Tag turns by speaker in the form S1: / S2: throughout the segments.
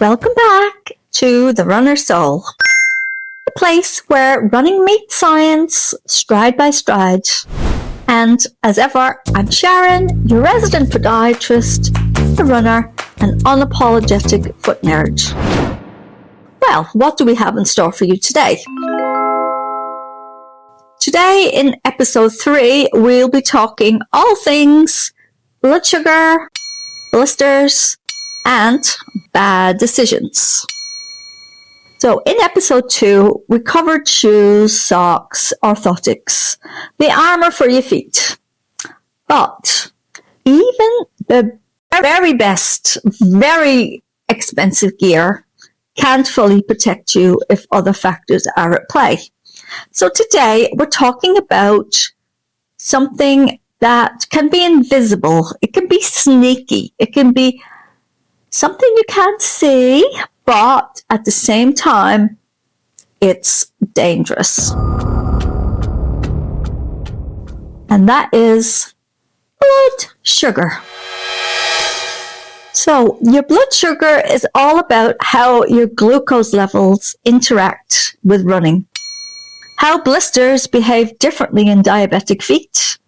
S1: Welcome back to The Runner Soul, the place where running meets science stride by stride. And as ever, I'm Sharon, your resident podiatrist, the runner, and unapologetic foot nerd. Well, what do we have in store for you today? Today in episode 3, we'll be talking all things blood sugar, blisters, and bad decisions. So in episode 2, we covered shoes, socks, orthotics, the armor for your feet. But even the very best, very expensive gear can't fully protect you if other factors are at play. So today we're talking about something that can be invisible. It can be sneaky. It can be something you can't see, but at the same time, it's dangerous. And that is blood sugar. So your blood sugar is all about how your glucose levels interact with running, how blisters behave differently in diabetic feet,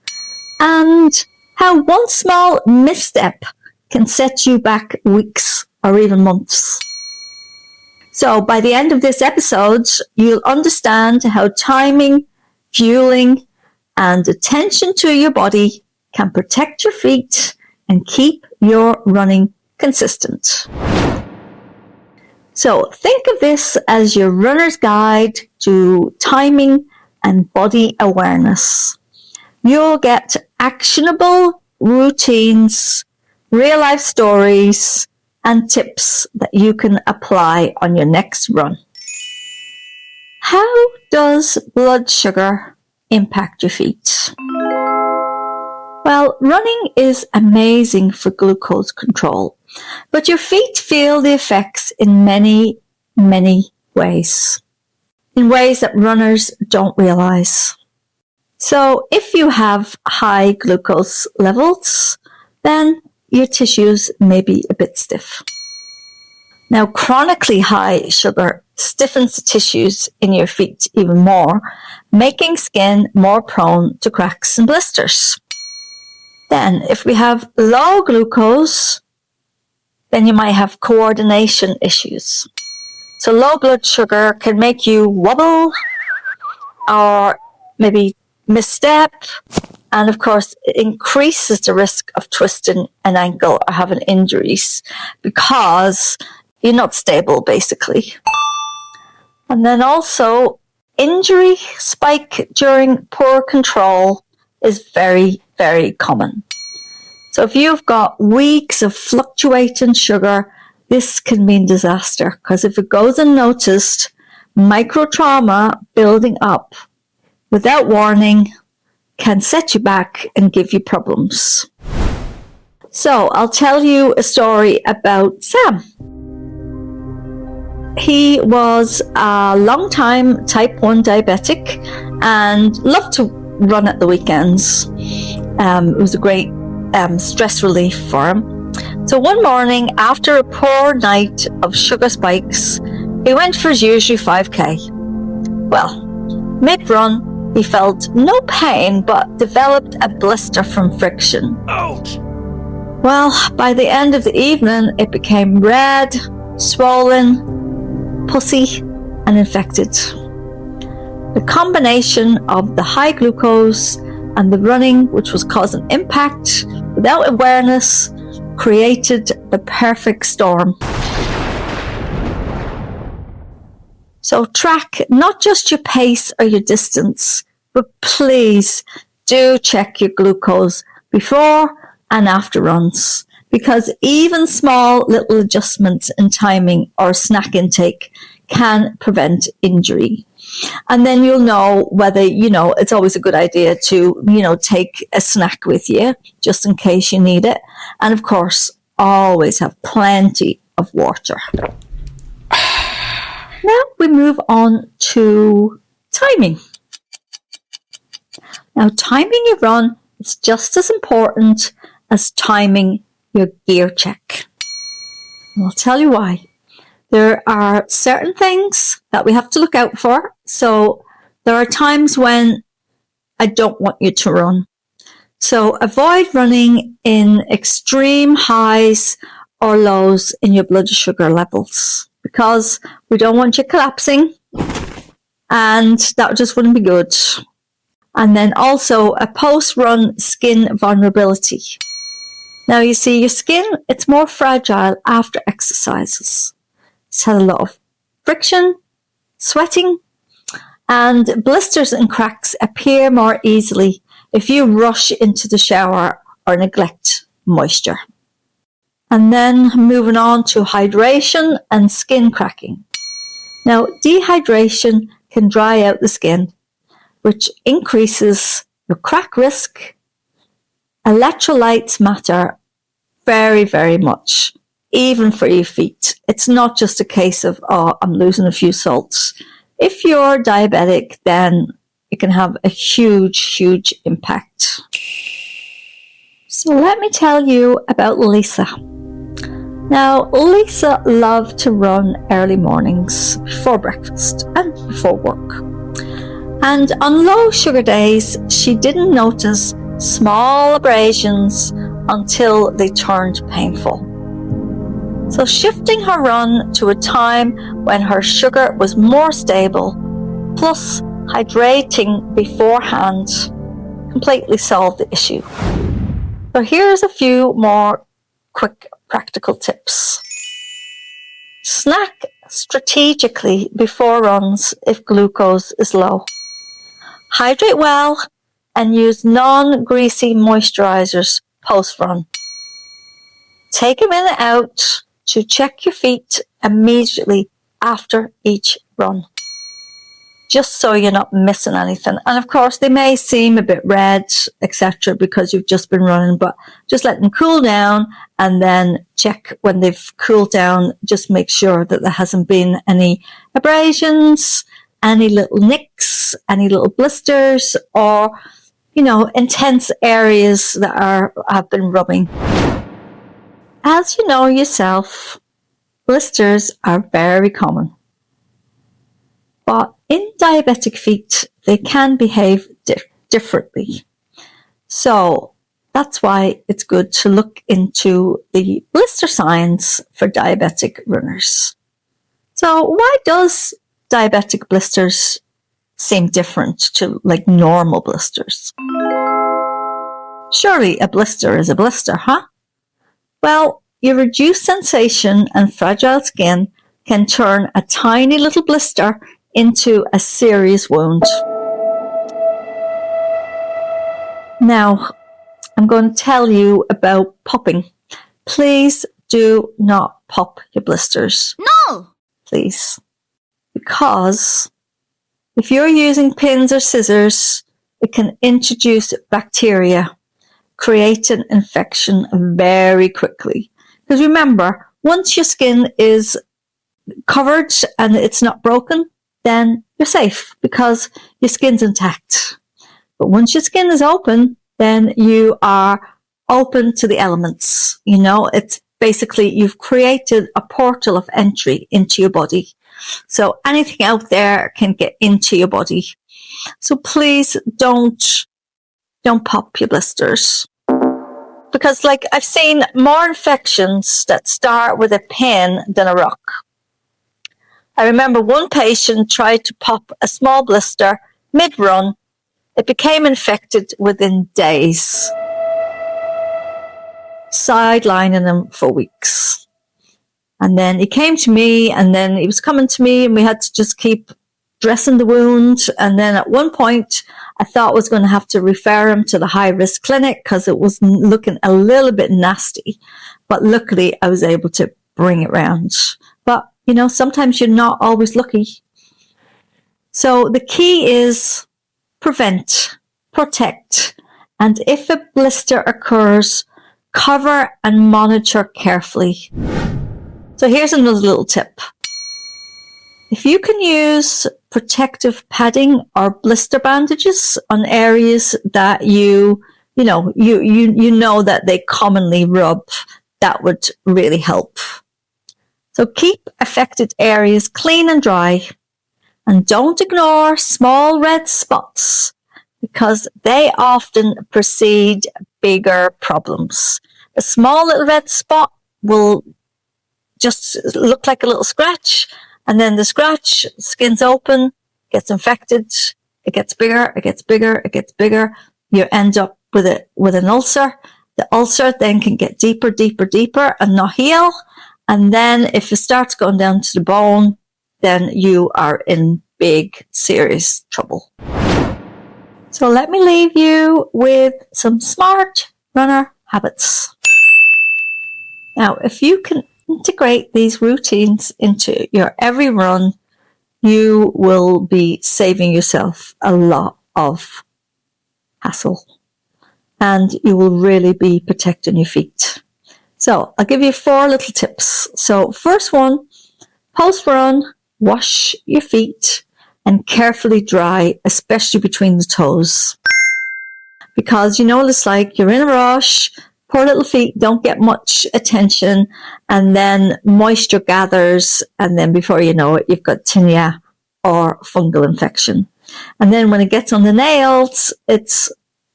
S1: and how one small misstep can set you back weeks or even months. So by the end of this episode, you'll understand how timing, fueling, and attention to your body can protect your feet and keep your running consistent. So think of this as your runner's guide to timing and body awareness. You'll get actionable routines, real-life stories, and tips that you can apply on your next run. How does blood sugar impact your feet? Well, running is amazing for glucose control, but your feet feel the effects in many, many ways, in ways that runners don't realize. So if you have high glucose levels, then your tissues may be a bit stiff. Now, chronically high sugar stiffens the tissues in your feet even more, making skin more prone to cracks and blisters. Then, if we have low glucose, then you might have coordination issues. So low blood sugar can make you wobble or maybe misstep. And of course, it increases the risk of twisting an ankle or having injuries because you're not stable, basically. And then also, injury spike during poor control is very, very common. So if you've got weeks of fluctuating sugar, this can mean disaster because if it goes unnoticed, micro trauma building up without warning can set you back and give you problems. So I'll tell you a story about Sam. He was a long-time type 1 diabetic and loved to run at the weekends. It was a great stress relief for him. So one morning, after a poor night of sugar spikes, he went for his usual 5K. Well, mid-run, he felt no pain, but developed a blister from friction.
S2: Ouch!
S1: Well, by the end of the evening, it became red, swollen, pussy, and infected. The combination of the high glucose and the running, which was causing impact without awareness, created the perfect storm. So track not just your pace or your distance, but please do check your glucose before and after runs, because even small little adjustments in timing or snack intake can prevent injury. And then you'll know whether, it's always a good idea to, take a snack with you just in case you need it. And of course, always have plenty of water. Now we move on to timing. Now, timing your run is just as important as timing your gear check. And I'll tell you why. There are certain things that we have to look out for. So there are times when I don't want you to run. So avoid running in extreme highs or lows in your blood sugar levels, because we don't want you collapsing, and that just wouldn't be good. And then also a post-run skin vulnerability. Now you see, your skin, it's more fragile after exercises. It's had a lot of friction, sweating, and blisters and cracks appear more easily if you rush into the shower or neglect moisture. And then moving on to hydration and skin cracking. Now, dehydration can dry out the skin, which increases your crack risk. Electrolytes matter very, very much, even for your feet. It's not just a case of, oh, I'm losing a few salts. If you're diabetic, then it can have a huge, huge impact. So let me tell you about Lisa. Now, Lisa loved to run early mornings before breakfast and before work. And on low sugar days, she didn't notice small abrasions until they turned painful. So shifting her run to a time when her sugar was more stable, plus hydrating beforehand, completely solved the issue. So here's a few more quick practical tips. Snack strategically before runs if glucose is low. Hydrate well and use non-greasy moisturizers post-run. Take a minute out to check your feet immediately after each run, just so you're not missing anything. And of course, they may seem a bit red, etc., because you've just been running, but just let them cool down and then check when they've cooled down. Just make sure that there hasn't been any abrasions, any little nicks, any little blisters, or, intense areas that have been rubbing. As you know yourself, blisters are very common. But in diabetic feet, they can behave differently. So that's why it's good to look into the blister signs for diabetic runners. So why does diabetic blisters seem different to like normal blisters? Surely a blister is a blister, huh? Well, your reduced sensation and fragile skin can turn a tiny little blister into a serious wound. Now, I'm going to tell you about popping. Please do not pop your blisters.
S2: No!
S1: Please. Because if you're using pins or scissors, it can introduce bacteria, create an infection very quickly. Because remember, once your skin is covered and it's not broken, then you're safe because your skin's intact. But once your skin is open, then you are open to the elements. It's basically you've created a portal of entry into your body. So anything out there can get into your body. So please don't pop your blisters. Because I've seen more infections that start with a pin than a rock. I remember one patient tried to pop a small blister mid-run. It became infected within days, sidelining him for weeks. And then he came to me, and then he was coming to me, and we had to just keep dressing the wound. And then at one point, I thought I was going to have to refer him to the high-risk clinic because it was looking a little bit nasty. But luckily, I was able to bring it round. But sometimes you're not always lucky. So the key is prevent, protect, and if a blister occurs, cover and monitor carefully. So here's another little tip. If you can use protective padding or blister bandages on areas that you know that they commonly rub, that would really help. So keep affected areas clean and dry, and don't ignore small red spots because they often precede bigger problems. A small little red spot will just look like a little scratch, and then the scratch, skin's open, gets infected, it gets bigger, it gets bigger, it gets bigger. You end up with an ulcer. The ulcer then can get deeper, deeper, deeper and not heal. And then if it starts going down to the bone, then you are in big, serious trouble. So let me leave you with some smart runner habits. Now, if you can integrate these routines into your every run, you will be saving yourself a lot of hassle, and you will really be protecting your feet. So I'll give you 4 little tips. So first one, post-run, wash your feet and carefully dry, especially between the toes. Because you know what it's like, you're in a rush, poor little feet don't get much attention, and then moisture gathers, and then before you know it, you've got tinea or fungal infection. And then when it gets on the nails, it's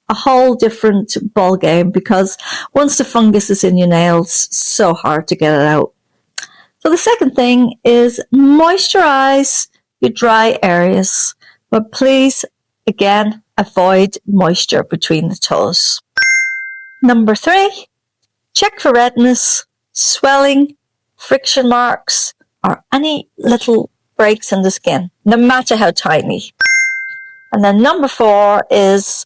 S1: a whole different ball game, because once the fungus is in your nails, it's so hard to get it out. So the second thing is moisturize your dry areas, but please, again, avoid moisture between the toes. Number 3, check for redness, swelling, friction marks, or any little breaks in the skin, no matter how tiny. And then number 4 is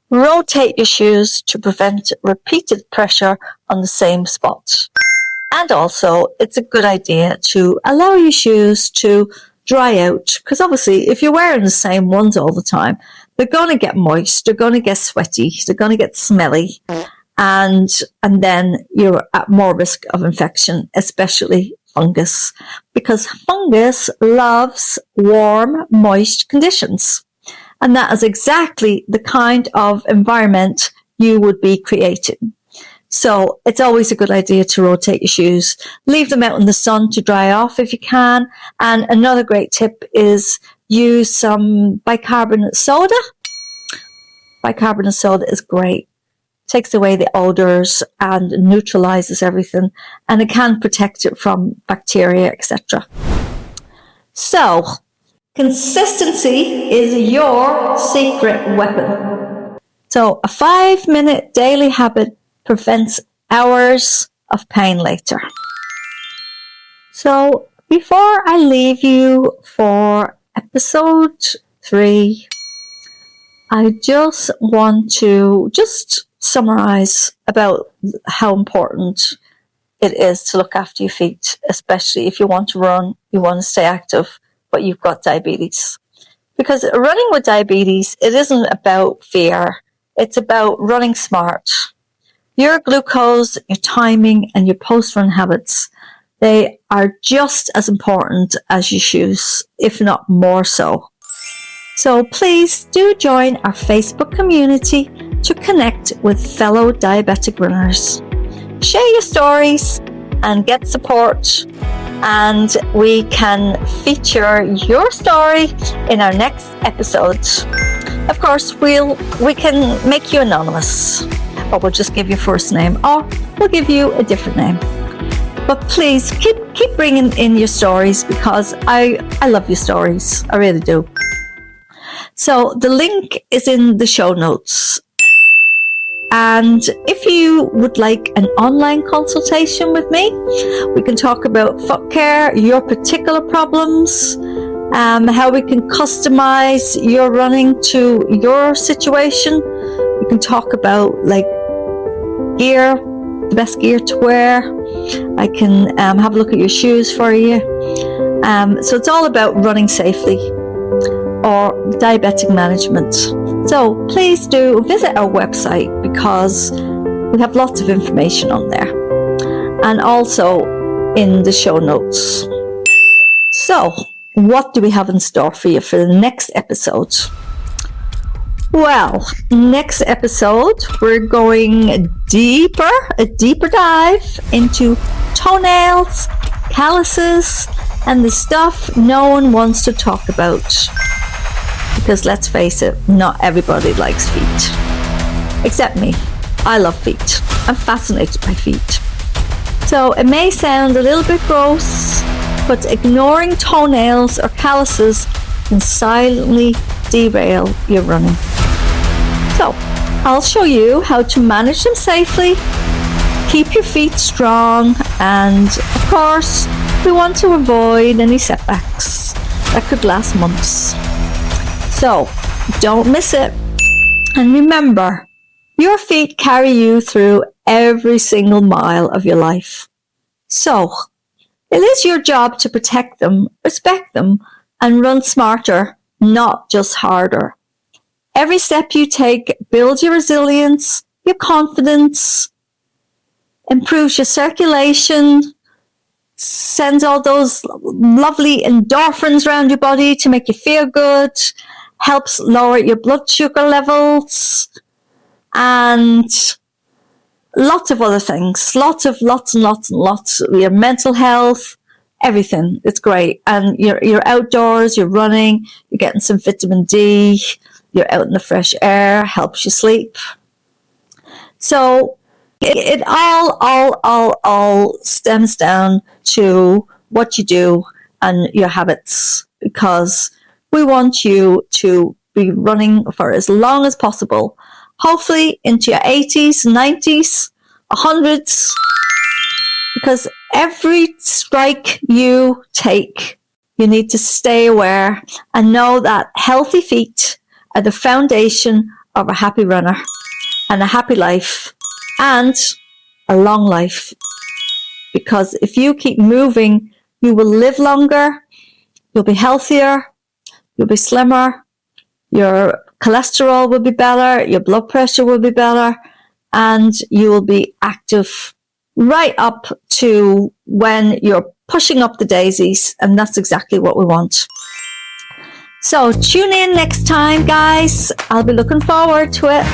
S1: rotate your shoes to prevent repeated pressure on the same spot. And also, it's a good idea to allow your shoes to dry out, because obviously if you're wearing the same ones all the time, they're going to get moist, they're going to get sweaty, they're going to get smelly, and then you're at more risk of infection, especially fungus, because fungus loves warm, moist conditions. And that is exactly the kind of environment you would be creating. So it's always a good idea to rotate your shoes. Leave them out in the sun to dry off if you can. And another great tip is use some bicarbonate soda. Bicarbonate soda is great. Takes away the odors and neutralizes everything. And it can protect it from bacteria, etc. So, consistency is your secret weapon. So a 5-minute daily habit prevents hours of pain later. So before I leave you for episode 3, I just want to summarize about how important it is to look after your feet, especially if you want to run, you want to stay active, but you've got diabetes. Because running with diabetes, it isn't about fear. It's about running smart. Your glucose, your timing, and your post-run habits, they are just as important as your shoes, if not more so. So please do join our Facebook community to connect with fellow diabetic runners. Share your stories and get support, and we can feature your story in our next episode. Of course, we can make you anonymous, or we'll just give your first name, or we'll give you a different name. But please keep bringing in your stories, because I love your stories. I really do. So the link is in the show notes. And if you would like an online consultation with me, we can talk about foot care, your particular problems, how we can customize your running to your situation. We can talk about like gear, the best gear to wear. I can have a look at your shoes for you. So it's all about running safely or diabetic management. So please do visit our website, because we have lots of information on there, and also in the show notes. So what do we have in store for you for the next episode? Well, next episode, we're going a deeper dive into toenails, calluses, and the stuff no one wants to talk about. Because let's face it, not everybody likes feet. Except me. I love feet. I'm fascinated by feet. So it may sound a little bit gross, but ignoring toenails or calluses can silently derail your running. So I'll show you how to manage them safely, keep your feet strong, and of course, we want to avoid any setbacks that could last months. So don't miss it. And remember, your feet carry you through every single mile of your life. So it is your job to protect them, respect them, and run smarter, not just harder. Every step you take builds your resilience, your confidence, improves your circulation, sends all those lovely endorphins around your body to make you feel good, helps lower your blood sugar levels, and lots of other things. Lots and lots. Your mental health, everything. It's great. And you're outdoors, you're running, you're getting some vitamin D, you're out in the fresh air, helps you sleep. So it all stems down to what you do and your habits, because we want you to be running for as long as possible, hopefully into your 80s, 90s, 100s, because every strike you take, you need to stay aware and know that healthy feet are the foundation of a happy runner and a happy life and a long life. Because if you keep moving, you will live longer, you'll be healthier, you'll be slimmer, your cholesterol will be better, your blood pressure will be better, and you will be active right up to when you're pushing up the daisies, and that's exactly what we want. So tune in next time, guys. I'll be looking forward to it.